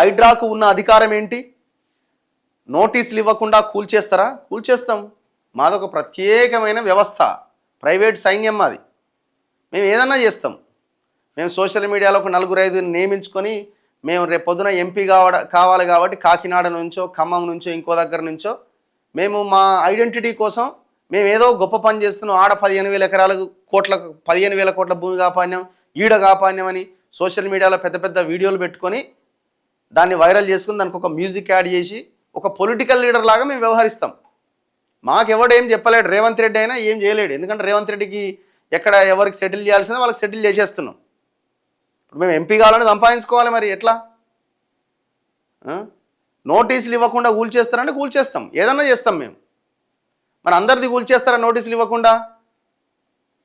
హైడ్రాకు ఉన్న అధికారం ఏంటి? నోటీసులు ఇవ్వకుండా కూల్చేస్తారా? కూల్చేస్తాం. మాదొక ప్రత్యేకమైన వ్యవస్థ, ప్రైవేట్ సైన్యం మాది. మేము ఏదన్నా చేస్తాం. మేము సోషల్ మీడియాలో ఒక 4-5 నియమించుకొని మేము రేపు పొద్దున ఎంపీ కావాలి కాబట్టి కాకినాడ నుంచో ఖమ్మం నుంచో ఇంకో దగ్గర నుంచో మేము మా ఐడెంటిటీ కోసం మేము ఏదో గొప్ప పని చేస్తున్నాం. ఆడ 15,000 ఎకరాలకు 15,000 కోట్ల భూమి కాపాడినాం, ఈడ కాపాడినాం అని సోషల్ మీడియాలో పెద్ద పెద్ద వీడియోలు పెట్టుకొని దాన్ని వైరల్ చేసుకుని దానికి ఒక మ్యూజిక్ యాడ్ చేసి ఒక పొలిటికల్ లీడర్ లాగా మేము వ్యవహరిస్తాం. మాకెవడేం చెప్పలేడు. రేవంత్ రెడ్డి అయినా ఏం చేయలేడు. ఎందుకంటే రేవంత్ రెడ్డికి ఎక్కడ ఎవరికి సెటిల్ చేయాల్సిందో వాళ్ళకి సెటిల్ చేసేస్తున్నాం. ఇప్పుడు మేము ఎంపీ కావాలని సంపాదించుకోవాలి, మరి ఎట్లా? నోటీసులు ఇవ్వకుండా కూల్చేస్తారంటే కూల్చేస్తాం, ఏదన్నా చేస్తాం మేము. మరి అందరిది కూల్చేస్తారా నోటీసులు ఇవ్వకుండా?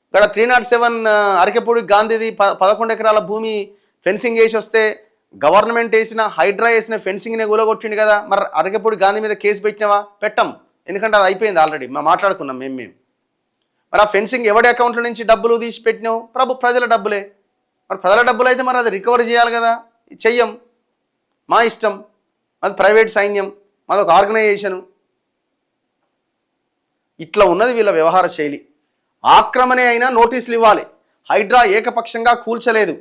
ఇక్కడ 307 అరకెపూడి గాంధీది 11 ఎకరాల భూమి ఫెన్సింగ్ వేసి వస్తే గవర్నమెంట్ వేసిన హైడ్రా వేసిన ఫెన్సింగ్నే కూలగొట్టిండు కదా. మరి అరకెపూడి గాంధీ మీద కేసు పెట్టినావా? పెట్టం, ఎందుకంటే అది అయిపోయింది ఆల్రెడీ, మాట్లాడుకున్నాం మేము. మరి ఆ ఫెన్సింగ్ ఎవడి అకౌంట్ల నుంచి డబ్బులు తీసి పెట్టినావు? ప్రజల డబ్బులే. మరి ప్రజల డబ్బులు అయితే మరి అది రికవరీ చేయాలి కదా. చెయ్యం, మా ఇష్టం. అది ప్రైవేట్ సైన్యం, మాదొక ఆర్గనైజేషను. ఇట్లా ఉన్నది వీళ్ళ వ్యవహార శైలి. ఆక్రమణే అయినా నోటీసులు ఇవ్వాలి. హైడ్రా ఏకపక్షంగా కూల్చలేదు.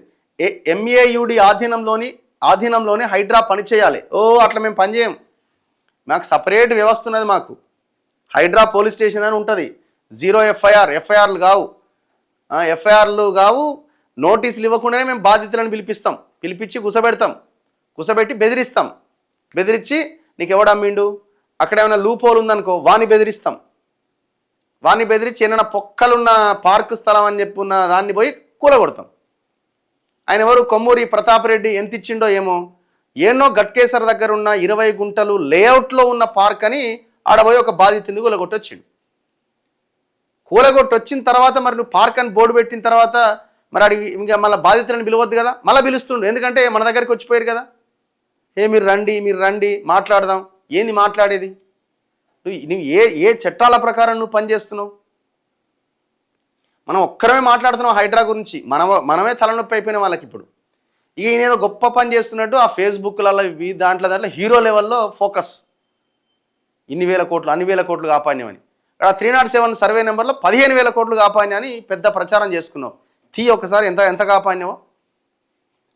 MAUD ఆధీనంలోనే హైడ్రా పనిచేయాలి. అట్లా మేము పనిచేయం. మాకు సపరేట్ వ్యవస్థ ఉన్నది. మాకు హైడ్రా పోలీస్ స్టేషన్ అని ఉంటుంది. 0 ఎఫ్ఐఆర్లు కావు. నోటీసులు ఇవ్వకుండానే మేము బాధితులను పిలిపించి కుసబెట్టి బెదిరించి నీకు ఎవడు అమ్మిండు, అక్కడ ఏమైనా లూప్ హోల్ ఉందనుకో వాణ్ణి బెదిరించి ఏమైనా పొక్కలున్న పార్కు స్థలం అని చెప్పున్న దాన్ని పోయి కూలగొడతాం. ఆయన ఎవరు? కొమ్మూరి ప్రతాప్ రెడ్డి. ఎంత ఇచ్చిండో ఏమో, ఎన్నో గట్కేసర్ దగ్గర ఉన్న 20 గుంటలు లేఅవుట్లో ఉన్న పార్క్ అని ఆడపోయి ఒక బాధితుని కూలగొట్టొచ్చిన తర్వాత మరి నువ్వు పార్క్ అని బోర్డు పెట్టిన తర్వాత మరి అడిగి ఇంకా మళ్ళీ బాధితులను పిలవద్దు కదా. మళ్ళీ పిలుస్తుండు, ఎందుకంటే మన దగ్గరికి వచ్చిపోయారు కదా. మీరు రండి మాట్లాడదాం. ఏంది మాట్లాడేది? నువ్వు ఏ చట్టాల ప్రకారం నువ్వు పనిచేస్తున్నావు? మనం ఒక్కరమే మాట్లాడుతున్నాం హైడ్రా గురించి. మనమే తలనొప్పి అయిపోయిన వాళ్ళకి ఇప్పుడు. ఇక ఈయనేదో గొప్ప పని చేస్తున్నట్టు ఆ ఫేస్బుక్లలో దాంట్లో హీరో లెవెల్లో ఫోకస్. అన్ని వేల కోట్లు కాపాడినామని. ఇక్కడ 307 సర్వే నెంబర్లో 15,000 కోట్లు కాపాడినా అని పెద్ద ప్రచారం చేసుకున్నావు. ఒకసారి ఎంత కాపాడినావో.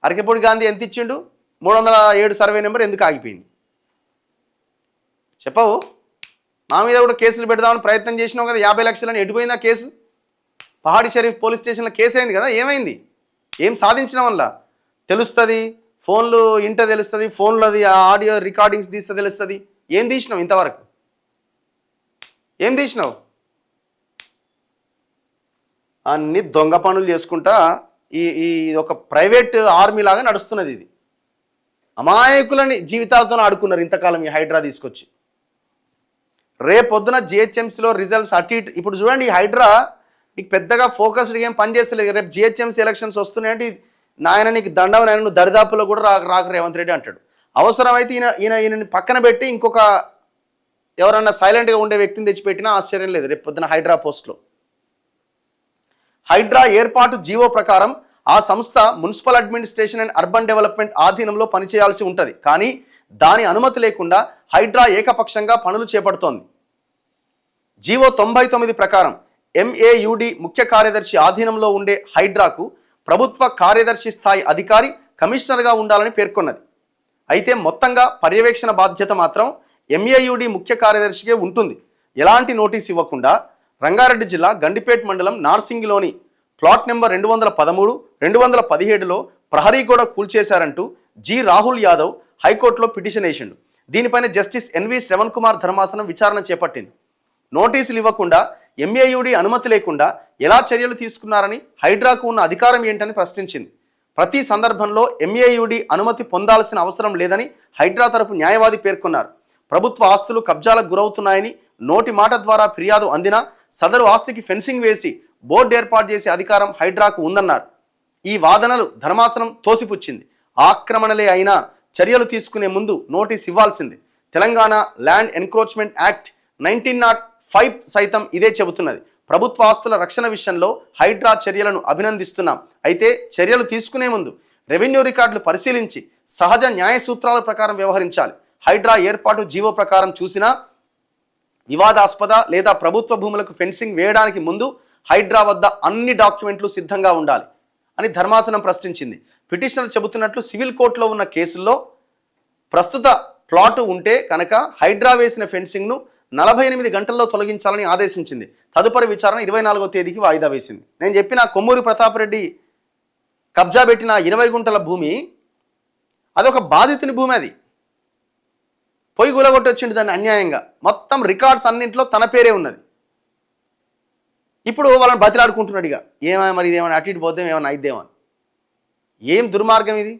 అరకెపూడి గాంధీ ఎంత ఇచ్చిండు? 307 సర్వే నెంబర్ ఎందుకు ఆగిపోయింది చెప్పవు? మా మీద కూడా కేసులు పెడదామని ప్రయత్నం చేసినావు కదా. 50 లక్షలని ఎటుపోయింది ఆ కేసు? పహాడి షరీఫ్ పోలీస్ స్టేషన్లో కేసు అయింది కదా. ఏమైంది? ఏం సాధించిన వల్ల తెలుస్తుంది. ఫోన్లు ఇంట తెలుస్తుంది, ఫోన్లది ఆడియో రికార్డింగ్స్ తీస్తే తెలుస్తుంది. ఏం తీసినావు ఇంతవరకు? ఏం తీసినావు? అన్ని దొంగ పనులు చేసుకుంటా ఈ ఒక ప్రైవేట్ ఆర్మీ లాగా నడుస్తున్నది. ఇది అమాయకులని జీవితాలతో ఆడుకున్నారు ఇంతకాలం ఈ హైడ్రా తీసుకొచ్చి. రేపొద్దున GHMCలో రిజల్ట్స్ అటు ఇటు. ఇప్పుడు చూడండి, ఈ హైడ్రా నీకు పెద్దగా ఫోకస్డ్ ఏం పనిచేస్తలేదు. రేపు GHMC ఎలక్షన్స్ వస్తున్నాయంటే నాయన నీకు దండం, నాయన నువ్వు దరిదాపులో కూడా రాకు రేవంత్ రెడ్డి అంటాడు. అవసరమైతే ఈయనని పక్కన పెట్టి ఇంకొక ఎవరన్నా సైలెంట్గా ఉండే వ్యక్తిని తెచ్చిపెట్టినా ఆశ్చర్యం లేదు రేపు పొద్దున హైడ్రా పోస్ట్లో. హైడ్రా ఏర్పాటు జీవో ప్రకారం ఆ సంస్థ municipal administration and urban development ఆధీనంలో పనిచేయాల్సి ఉంటుంది. కానీ దాని అనుమతి లేకుండా హైడ్రా ఏకపక్షంగా పనులు చేపడుతోంది. జీవో 99 ప్రకారం MAUD ముఖ్య కార్యదర్శి ఆధీనంలో ఉండే హైడ్రాకు ప్రభుత్వ కార్యదర్శి స్థాయి అధికారి కమిషనర్గా ఉండాలని పేర్కొన్నది. అయితే మొత్తంగా పర్యవేక్షణ బాధ్యత మాత్రం MAUD ముఖ్య కార్యదర్శికే ఉంటుంది. ఎలాంటి నోటీస్ ఇవ్వకుండా రంగారెడ్డి జిల్లా గండిపేట్ మండలం నార్సింగిలోని ప్లాట్ నెంబర్ 213, 217లో ప్రహరీ గోడ కూల్చేశారంటూ రాహుల్ యాదవ్ హైకోర్టులో పిటిషన్ వేసిండు. దీనిపైన జస్టిస్ NV శ్రవణ్ కుమార్ ధర్మాసనం విచారణ చేపట్టింది. నోటీసులు ఇవ్వకుండా MAUD అనుమతి లేకుండా ఎలా చర్యలు తీసుకున్నారని, హైడ్రాకు ఉన్న అధికారం ఏంటని ప్రశ్నించింది. ప్రతి సందర్భంలో MAUD అనుమతి పొందాల్సిన అవసరం లేదని హైడ్రా తరపు న్యాయవాది పేర్కొన్నారు. ప్రభుత్వ ఆస్తులు కబ్జాలకు గురవుతున్నాయని నోటి మాట ద్వారా ఫిర్యాదు అందినా సదరు ఆస్తికి ఫెన్సింగ్ వేసి బోర్డు ఏర్పాటు చేసే అధికారం హైడ్రాకు ఉందన్నారు. ఈ వాదనలు ధర్మాసనం తోసిపుచ్చింది. ఆక్రమణలే అయినా చర్యలు తీసుకునే ముందు నోటీస్ ఇవ్వాల్సిందే. తెలంగాణ ల్యాండ్ ఎన్క్రోచ్మెంట్ యాక్ట్ 1905 సైతం ఇదే చెబుతున్నది. ప్రభుత్వ ఆస్తుల రక్షణ విషయంలో హైడ్రా చర్యలను అభినందిస్తున్నాం. అయితే చర్యలు తీసుకునే ముందు రెవెన్యూ రికార్డులు పరిశీలించి సహజ న్యాయ సూత్రాల ప్రకారం వ్యవహరించాలి. హైడ్రా ఏర్పాటు జీవో ప్రకారం చూసినా వివాదాస్పద లేదా ప్రభుత్వ భూములకు ఫెన్సింగ్ వేయడానికి ముందు హైడ్రా వద్ద అన్ని డాక్యుమెంట్లు సిద్ధంగా ఉండాలి అని ధర్మాసనం ప్రశ్నించింది. పిటిషనర్ చెబుతున్నట్లు సివిల్ కోర్టులో ఉన్న కేసుల్లో ప్రస్తుత ప్లాటు ఉంటే కనుక హైడ్రా వేసిన ఫెన్సింగ్ను 48 గంటల్లో తొలగించాలని ఆదేశించింది. తదుపరి విచారణ 24వ తేదీకి వాయిదా వేసింది. నేను చెప్పిన కొమ్మూరి ప్రతాప్ రెడ్డి కబ్జా పెట్టిన 20 గుంటల భూమి అదొక బాధితుని భూమి. అది పొయ్యి గులగొట్టి వచ్చింది దాన్ని అన్యాయంగా. మొత్తం రికార్డ్స్ అన్నింటిలో తన పేరే ఉన్నది. ఇప్పుడు వాళ్ళని బతిలాడుకుంటున్నాడు. ఇక ఏమైనా మరి ఇదేమైనా అటు ఇటు పోతే ఏమైనా అయిద్దేమో. ఏం దుర్మార్గం ఇది.